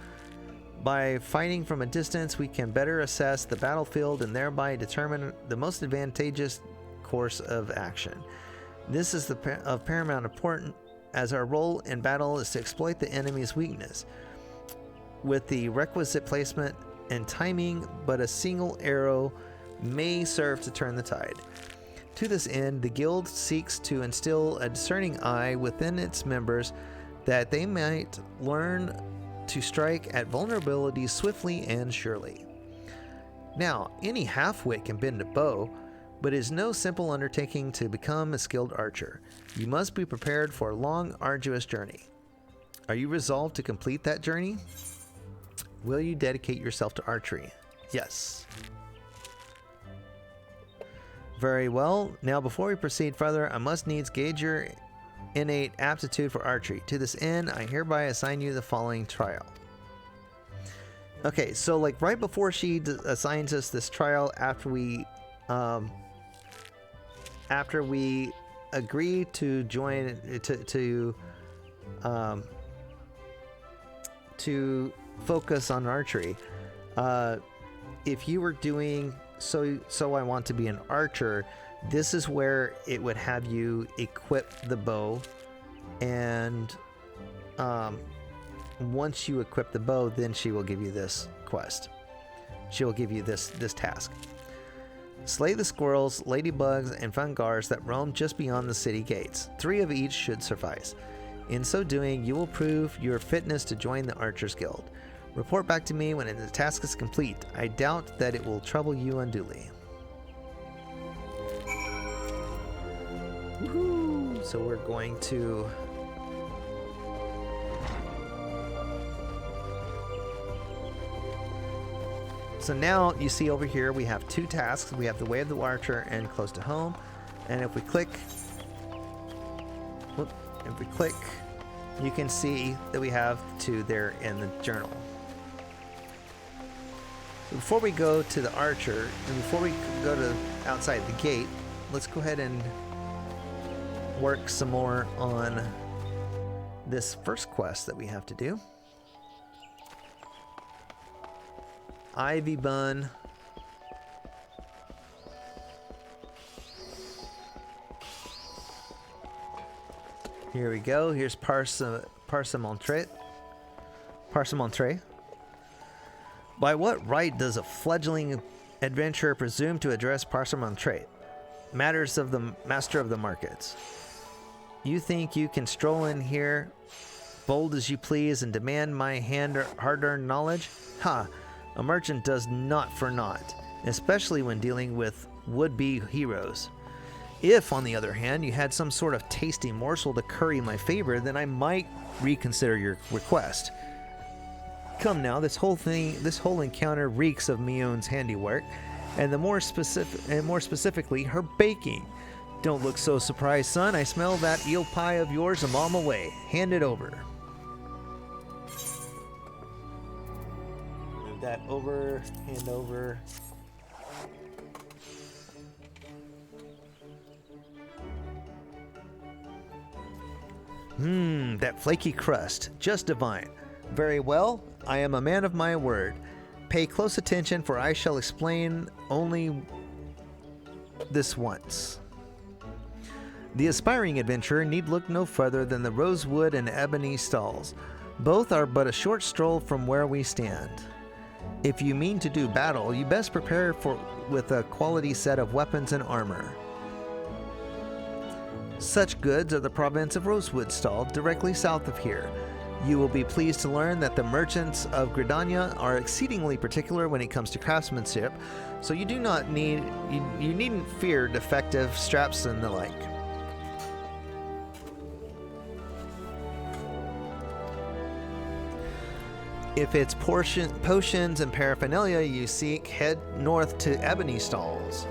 By fighting from a distance, we can better assess the battlefield and thereby determine the most advantageous course of action. This is of paramount importance, as our role in battle is to exploit the enemy's weakness with the requisite placement and timing, but a single arrow may serve to turn the tide. To this end, the guild seeks to instill a discerning eye within its members that they might learn to strike at vulnerabilities swiftly and surely. Now, any half-wit can bend a bow, but it is no simple undertaking to become a skilled archer. You must be prepared for a long, arduous journey. Are you resolved to complete that journey? Will you dedicate yourself to archery? Yes. Very well. Now, before we proceed further, I must needs gauge your innate aptitude for archery. To this end, I hereby assign you the following trial. Okay, so like right before she assigns us this trial, after we agree to join to focus on archery, if you were doing so I want to be an archer, this is where it would have you equip the bow, and once you equip the bow, then she will give you this quest. She will give you this task. Slay the squirrels, ladybugs, and fungars that roam just beyond the city gates. 3 of each should suffice. In so doing, you will prove your fitness to join the Archers Guild. Report back to me when the task is complete. I doubt that it will trouble you unduly. Woohoo! So we're going to... So now you see over here we have 2 tasks. We have the Way of the Archer and Close to Home. And if we click, you can see that we have 2 there in the journal. So before we go to the Archer, and before we go to outside the gate, let's go ahead and work some more on this first quest that we have to do. Ivy Bun. Here we go. Here's Parsemontre. By what right does a fledgling adventurer presume to address Parsemontre? Matters of the master of the markets. You think you can stroll in here, bold as you please, and demand my hard-earned knowledge? Ha! A merchant does not for naught, especially when dealing with would-be heroes. If, on the other hand, you had some sort of tasty morsel to curry my favor, then I might reconsider your request. Come now, this whole encounter reeks of Mion's handiwork, and more specifically, her baking. Don't look so surprised, son. I smell that eel pie of yours a mile away. Hand it over. That over, hand over. That flaky crust, just divine. Very well, I am a man of my word. Pay close attention, for I shall explain only this once. The aspiring adventurer need look no further than the rosewood and ebony stalls. Both are but a short stroll from where we stand. If you mean to do battle, you best prepare with a quality set of weapons and armor. Such goods are the province of Rosewood Stall, directly south of here. You will be pleased to learn that the merchants of Gridania are exceedingly particular when it comes to craftsmanship, so you needn't fear defective straps and the like. If it's potions and paraphernalia you seek, head north to Ebony Stalls.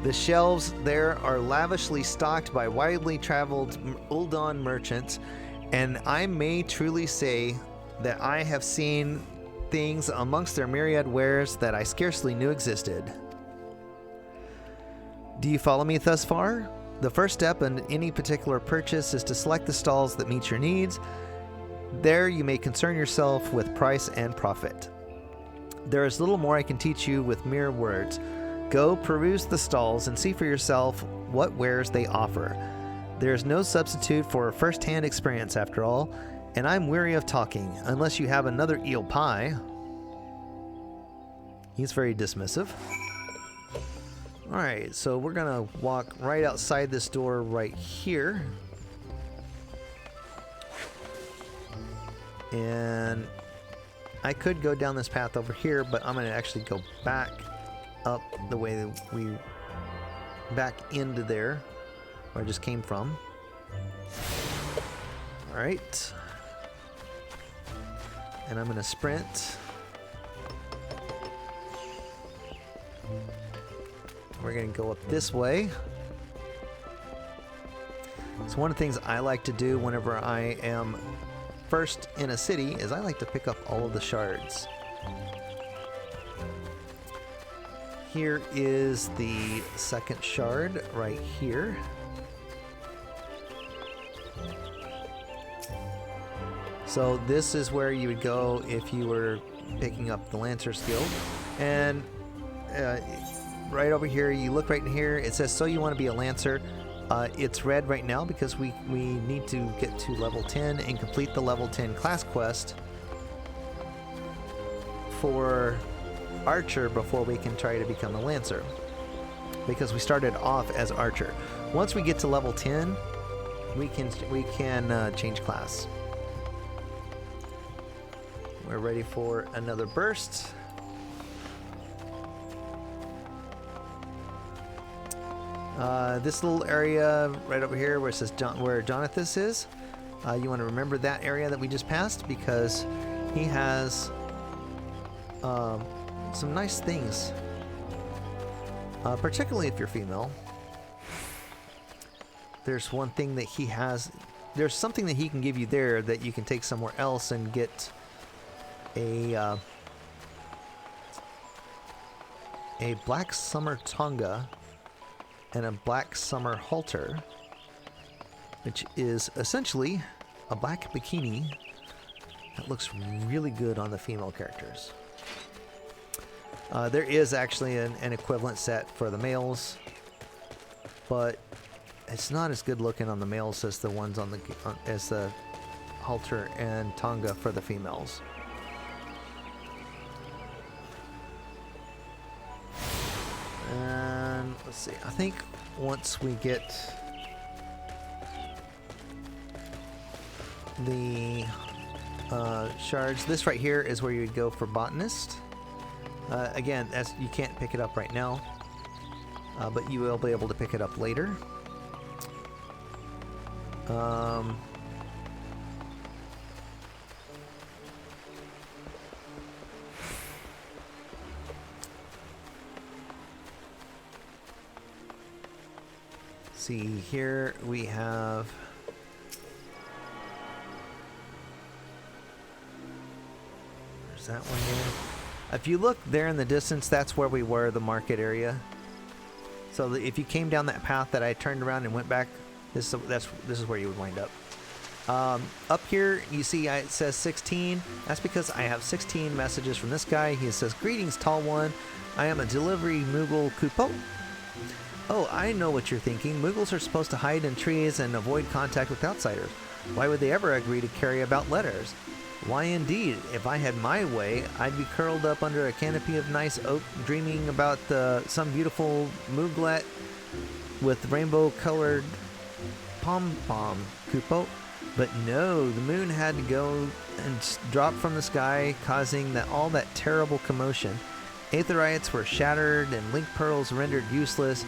The shelves there are lavishly stocked by widely traveled Uldan merchants, and I may truly say that I have seen things amongst their myriad wares that I scarcely knew existed. Do you follow me thus far? The first step in any particular purchase is to select the stalls that meet your needs. There you may concern yourself with price and profit. There is little more I can teach you with mere words. Go peruse the stalls and see for yourself what wares they offer. There is no substitute for a first-hand experience after all, and I'm weary of talking, unless you have another eel pie. He's very dismissive. Alright, so we're gonna walk right outside this door right here. And I could go down this path over here, but I'm gonna actually go back up the way that we back into there where I just came from. Alright. And I'm gonna sprint. We're gonna go up this way. So one of the things I like to do whenever I am first in a city is I like to pick up all of the shards. Here is the second shard right here. So this is where you would go if you were picking up the Lancer skill. And right over here, you look right in here, it says, so you want to be a Lancer. It's red right now because we need to get to level 10 and complete the level 10 class quest for Archer before we can try to become a Lancer. Because we started off as Archer. Once we get to level 10, we can change class. We're ready for another burst. This little area right over here where it says where Jonathan is, you want to remember that area that we just passed because he has some nice things, particularly if you're female. There's one thing that he has. There's something that he can give you there that you can take somewhere else and get a Black Summer Tonga and a Black Summer halter, which is essentially a black bikini that looks really good on the female characters. There is actually an equivalent set for the males, but it's not as good looking on the males as the ones on as the halter and Tonga for the females. And let's see, I think once we get the shards, this right here is where you would go for Botanist. Again, you can't pick it up right now, but you will be able to pick it up later. See, here we have there's that one there. If you look there in the distance, that's where we were, the market area. So if you came down that path that I turned around and went back, this is where you would wind up. Up here, you see it says 16. That's because I have 16 messages from this guy. He says, "Greetings, tall one. I am a delivery Moogle Kupo." Oh, I know what you're thinking. Moogles are supposed to hide in trees and avoid contact with outsiders. Why would they ever agree to carry about letters? Why indeed, if I had my way, I'd be curled up under a canopy of nice oak, dreaming about some beautiful Mooglet with rainbow-colored pom-pom, Kupo. But no, the moon had to go and drop from the sky, causing all that terrible commotion. Aetherites were shattered and link pearls rendered useless.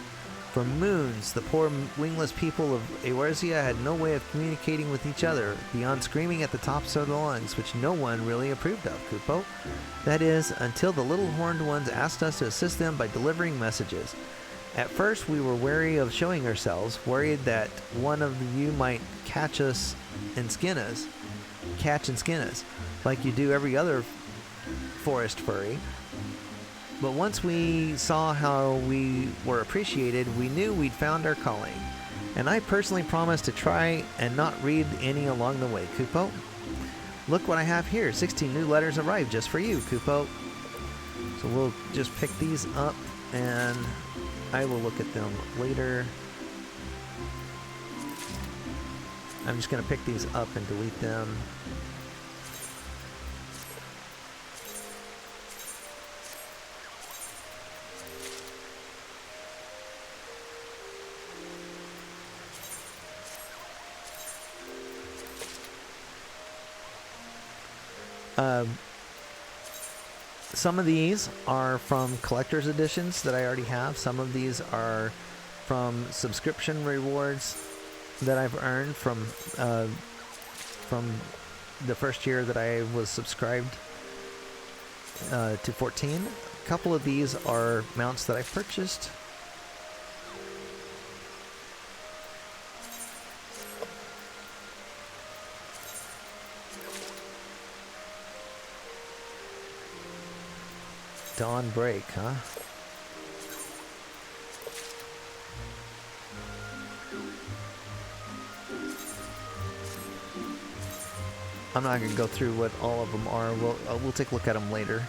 For moons, the poor wingless people of Eorzea had no way of communicating with each other beyond screaming at the tops of their lungs, which no one really approved of, Kupo. That is, until the little horned ones asked us to assist them by delivering messages. At first, we were wary of showing ourselves, worried that one of you might catch and skin us, like you do every other forest furry. But once we saw how we were appreciated, we knew we'd found our calling. And I personally promised to try and not read any along the way, Kupo. Look what I have here. 16 new letters arrived just for you, Kupo. So we'll just pick these up and I will look at them later. I'm just going to pick these up and delete them. Some of these are from collector's editions that I already have. Some of these are from subscription rewards that I've earned from the first year that I was subscribed to 14. A couple of these are mounts that I purchased. Dawn break, huh? I'm not gonna go through what all of them are. We'll take a look at them later.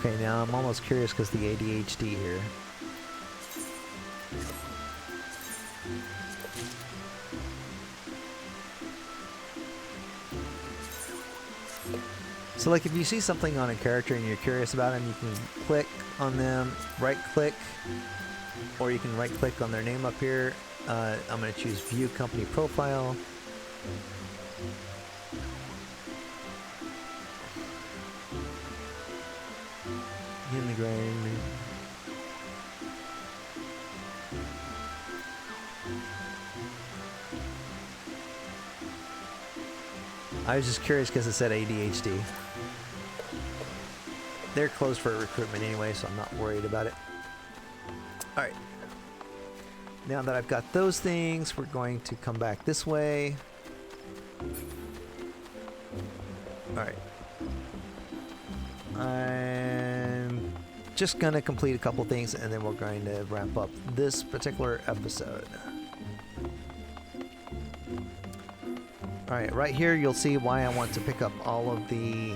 Okay, now I'm almost curious because the ADHD here. So like if you see something on a character and you're curious about them, you can click on them, right click, or you can right click on their name up here. I'm going to choose View Company Profile. In the grain. I was just curious because it said ADHD. They're closed for recruitment anyway, so I'm not worried about it. Alright. Now that I've got those things, we're going to come back this way. Alright. I'm just gonna complete a couple things and then we're going to wrap up this particular episode. Alright, right here you'll see why I want to pick up all of the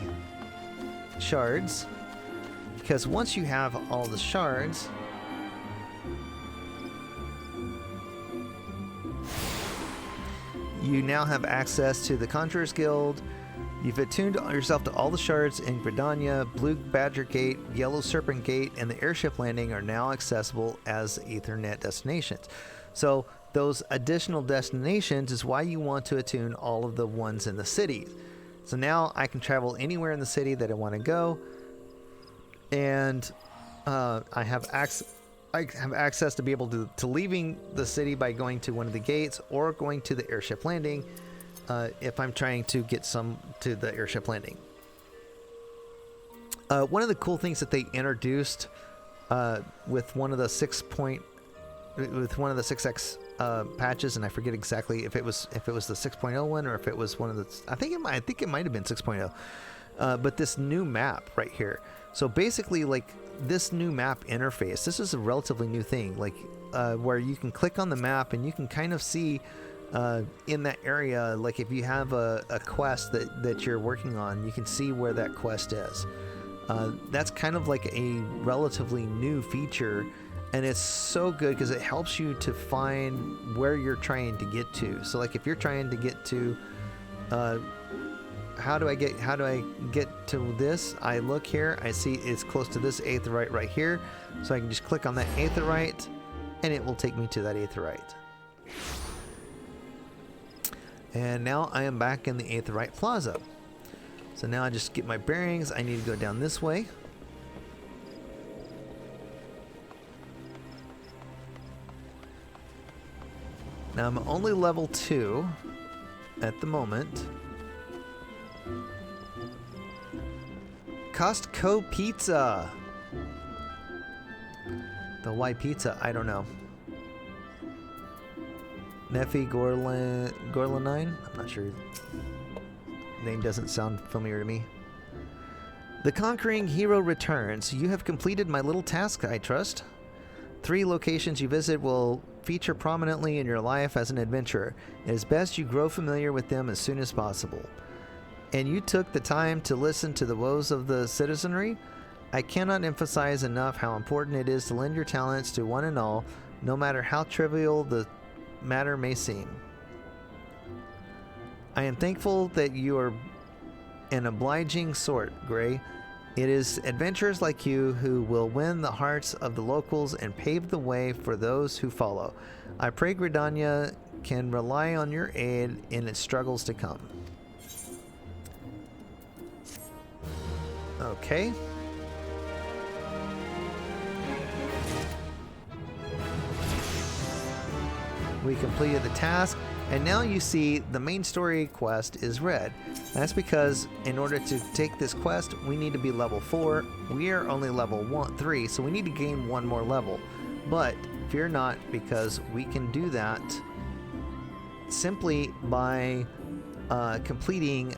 shards. Because once you have all the shards, you now have access to the Conjurer's Guild. You've attuned yourself to all the shards in Gridania. Blue Badger Gate, Yellow Serpent Gate, and the airship landing are now accessible as Ethernet destinations. So those additional destinations is why you want to attune all of the ones in the city. So now I can travel anywhere in the city that I want to go, and I have access to be able to leaving the city by going to one of the gates or going to the airship landing. If I'm trying to get some to the airship landing. One of the cool things that they introduced with one of the 6X patches, and I forget exactly if it was the 6.0 one or if it was one of the. I think it might have been 6.0. But this new map right here. So basically, like this new map interface. This is a relatively new thing. Like where you can click on the map and you can kind of see. In that area, like if you have a quest that you're working on, you can see where that quest is. That's kind of like a relatively new feature, and it's so good because it helps you to find where you're trying to get to. So like if you're trying to get to how do I get to this? I look here, I see it's close to this aetheryte right here, so I can just click on that aetheryte and it will take me to that aetheryte. And now I am back in the Aetheryte Plaza. So now I just get my bearings. I need to go down this way. Now I'm only level 2 at the moment. Costco Pizza. The why pizza? I don't know. Nephi Gorlanine? I'm not sure. Name doesn't sound familiar to me. The Conquering Hero returns. You have completed my little task, I trust. 3 locations you visit will feature prominently in your life as an adventurer. It is best you grow familiar with them as soon as possible. And you took the time to listen to the woes of the citizenry? I cannot emphasize enough how important it is to lend your talents to one and all, no matter how trivial the matter may seem. I am thankful that you are an obliging sort, Gray. It is adventurers like you who will win the hearts of the locals and pave the way for those who follow. I pray Gridania can rely on your aid in its struggles to come. Okay. We completed the task, and now you see the main story quest is red. That's because in order to take this quest, we need to be level 4. We are only level 3, so we need to gain one more level. But fear not, because we can do that simply by completing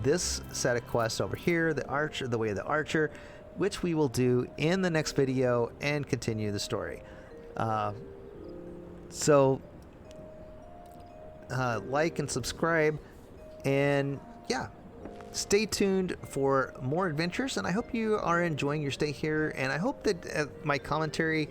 this set of quests over here, the way of the archer, which we will do in the next video and continue the story. So like and subscribe, and yeah, stay tuned for more adventures, and I hope you are enjoying your stay here, and I hope that my commentary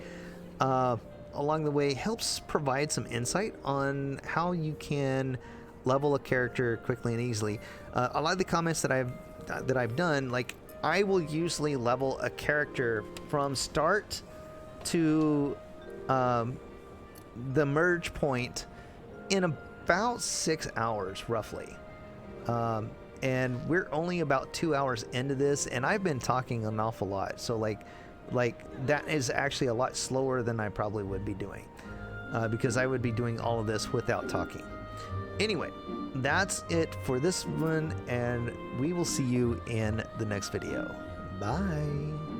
along the way helps provide some insight on how you can level a character quickly and easily. A lot of the comments that I've done, like, I will usually level a character from start to the merge point in about 6 hours roughly, and we're only about 2 hours into this, and I've been talking an awful lot, so like that is actually a lot slower than I probably would be doing, because I would be doing all of this without talking. Anyway, that's it for this one, and we will see you in the next video. Bye.